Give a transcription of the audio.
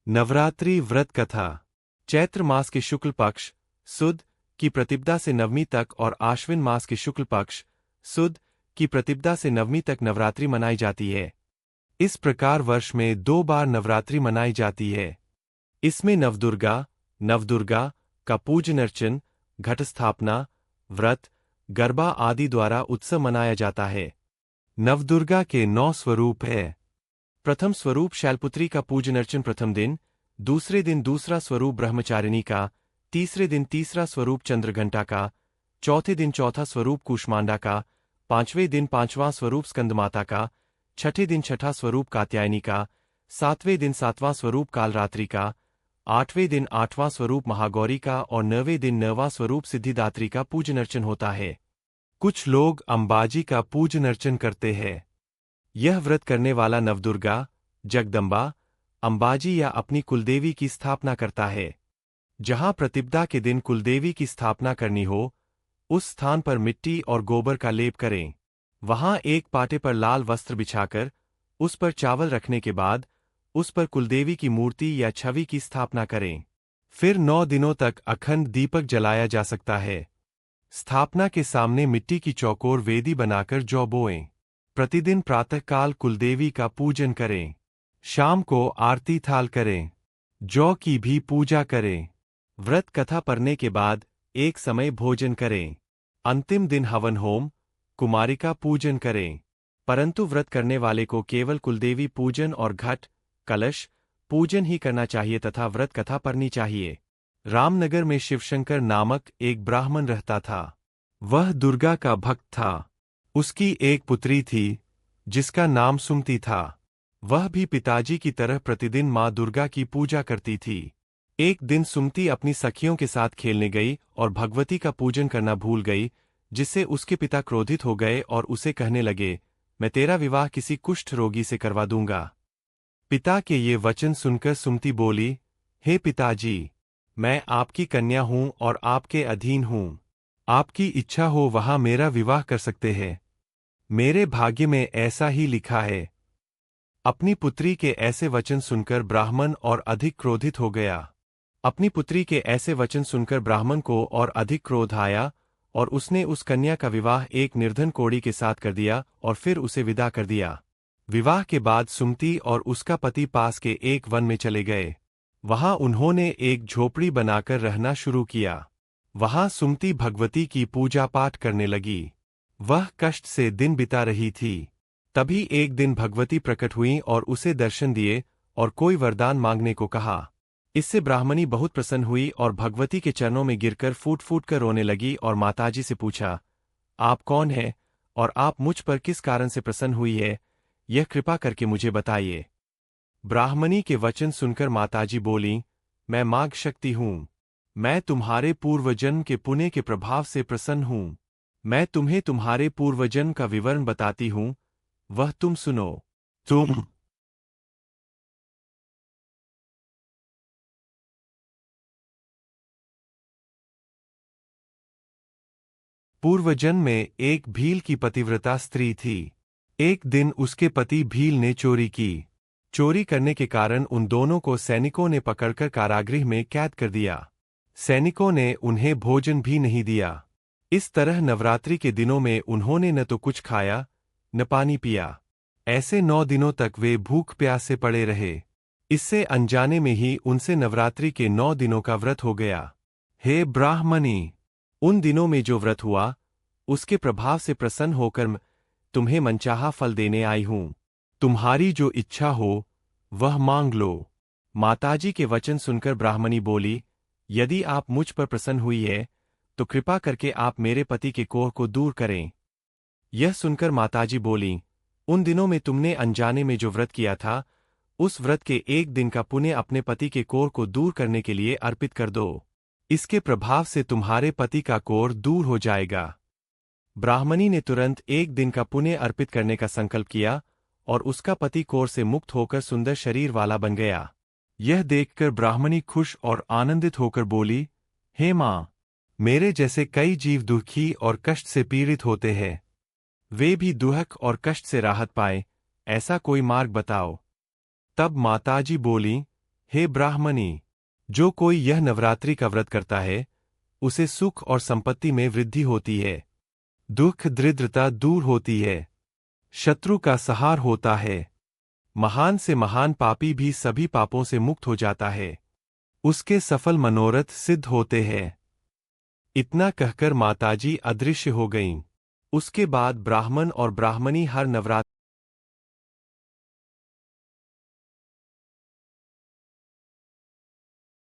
नवरात्रि व्रत कथा। चैत्र मास के शुक्ल पक्ष सुद की प्रतिपदा से नवमी तक और आश्विन मास के शुक्ल पक्ष सुद की प्रतिपदा से नवमी तक नवरात्रि मनाई जाती है। इस प्रकार वर्ष में 2 बार नवरात्रि मनाई जाती है। इसमें नवदुर्गा का पूजन अर्चन, घट स्थापना, व्रत, गरबा आदि द्वारा उत्सव मनाया जाता है। नवदुर्गा के 9 स्वरूप है। प्रथम स्वरूप शैलपुत्री का पूजन अर्चन प्रथम दिन, दूसरे दिन दूसरा स्वरूप ब्रह्मचारिणी का, तीसरे दिन तीसरा स्वरूप चंद्रघंटा का, चौथे दिन चौथा स्वरूप कूष्मांडा का, पांचवें दिन पांचवां स्वरूप स्कंदमाता का, छठे दिन छठा स्वरूप कात्यायनी का, सातवें दिन सातवां स्वरूप कालरात्रि का, आठवें दिन आठवां स्वरूप महागौरी का और 9वें दिन 9वां स्वरूप सिद्धिदात्री का पूजन अर्चन होता है। कुछ लोग अंबाजी का पूजन अर्चन करते हैं। यह व्रत करने वाला नवदुर्गा, जगदम्बा, अंबाजी या अपनी कुलदेवी की स्थापना करता है। जहां प्रतिपदा के दिन कुलदेवी की स्थापना करनी हो, उस स्थान पर मिट्टी और गोबर का लेप करें। वहां एक पाटे पर लाल वस्त्र बिछाकर उस पर चावल रखने के बाद उस पर कुलदेवी की मूर्ति या छवि की स्थापना करें। फिर 9 दिनों तक अखंड दीपक जलाया जा सकता है। स्थापना के सामने मिट्टी की चौकोर वेदी बनाकर जौ बोएं। प्रतिदिन प्रातःकाल कुलदेवी का पूजन करें। शाम को आरती थाल करें। जौ की भी पूजा करें। व्रत कथा पढ़ने के बाद एक समय भोजन करें। अंतिम दिन हवन होम, कुमारिका पूजन करें। परंतु व्रत करने वाले को केवल कुलदेवी पूजन और घट, कलश पूजन ही करना चाहिए तथा व्रत कथा पढ़नी चाहिए। रामनगर में शिवशंकर नामक एक ब्राह्मण रहता था। वह दुर्गा का भक्त था। उसकी एक पुत्री थी जिसका नाम सुमति था। वह भी पिताजी की तरह प्रतिदिन माँ दुर्गा की पूजा करती थी। एक दिन सुमति अपनी सखियों के साथ खेलने गई और भगवती का पूजन करना भूल गई, जिससे उसके पिता क्रोधित हो गए और उसे कहने लगे, मैं तेरा विवाह किसी कुष्ठ रोगी से करवा दूंगा। पिता के ये वचन सुनकर सुमति बोली, हे पिताजी, मैं आपकी कन्या हूं और आपके अधीन हूं। आपकी इच्छा हो वहां मेरा विवाह कर सकते हैं। मेरे भाग्य में ऐसा ही लिखा है। अपनी पुत्री के ऐसे वचन सुनकर ब्राह्मण और अधिक क्रोधित हो गया। अपनी पुत्री के ऐसे वचन सुनकर ब्राह्मण को और अधिक क्रोध आया और उसने उस कन्या का विवाह एक निर्धन कोढ़ी के साथ कर दिया और फिर उसे विदा कर दिया। विवाह के बाद सुमति और उसका पति पास के एक वन में चले गए। वहां उन्होंने एक झोपड़ी बनाकर रहना शुरू किया। वहां सुमति भगवती की पूजा पाठ करने लगी। वह कष्ट से दिन बिता रही थी। तभी एक दिन भगवती प्रकट हुई और उसे दर्शन दिए और कोई वरदान मांगने को कहा। इससे ब्राह्मणी बहुत प्रसन्न हुई और भगवती के चरणों में गिरकर फूट फूट कर रोने लगी और माताजी से पूछा, आप कौन हैं और आप मुझ पर किस कारण से प्रसन्न हुई है, यह कृपा करके मुझे बताइए। ब्राह्मणी के वचन सुनकर माताजी बोलीं, मैं माघ शक्ति हूं। मैं तुम्हारे पूर्वजन्म के पुण्य के प्रभाव से प्रसन्न हूं। मैं तुम्हें तुम्हारे पूर्वजन्म का विवरण बताती हूं, वह तुम सुनो। तुम पूर्वजन्म में एक भील की पतिव्रता स्त्री थी। एक दिन उसके पति भील ने चोरी की। चोरी करने के कारण उन दोनों को सैनिकों ने पकड़कर कारागृह में कैद कर दिया। सैनिकों ने उन्हें भोजन भी नहीं दिया। इस तरह नवरात्रि के दिनों में उन्होंने न तो कुछ खाया, न पानी पिया। ऐसे 9 दिनों तक वे भूख प्यास से पड़े रहे। इससे अनजाने में ही उनसे नवरात्रि के 9 दिनों का व्रत हो गया। हे ब्राह्मणी, उन दिनों में जो व्रत हुआ, उसके प्रभाव से प्रसन्न होकर मैं तुम्हें मनचाहा फल देने आई हूं। तुम्हारी जो इच्छा हो, वह मांग लो। माताजी के वचन सुनकर ब्राह्मणी बोली, यदि आप मुझ पर प्रसन्न हुई है, तो कृपा करके आप मेरे पति के कोढ़ को दूर करें। यह सुनकर माताजी बोलीं, उन दिनों में तुमने अनजाने में जो व्रत किया था, उस व्रत के एक दिन का पुण्य अपने पति के कोढ़ को दूर करने के लिए अर्पित कर दो। इसके प्रभाव से तुम्हारे पति का कोढ़ दूर हो जाएगा। ब्राह्मणी ने तुरंत एक दिन का पुण्य अर्पित करने का संकल्प किया और उसका पति कोढ़ से मुक्त होकर सुंदर शरीर वाला बन गया। यह देखकर ब्राह्मणी खुश और आनंदित होकर बोली, हे माँ, मेरे जैसे कई जीव दुखी और कष्ट से पीड़ित होते हैं। वे भी दुख और कष्ट से राहत पाए, ऐसा कोई मार्ग बताओ। तब माताजी बोलीं, हे ब्राह्मणी, जो कोई यह नवरात्रि का व्रत करता है, उसे सुख और संपत्ति में वृद्धि होती है, दुख दरिद्रता दूर होती है, शत्रु का संहार होता है, महान से महान पापी भी सभी पापों से मुक्त हो जाता है, उसके सफल मनोरथ सिद्ध होते हैं। इतना कहकर माताजी अदृश्य हो गईं। उसके बाद ब्राह्मण और ब्राह्मणी हर नवरात्रि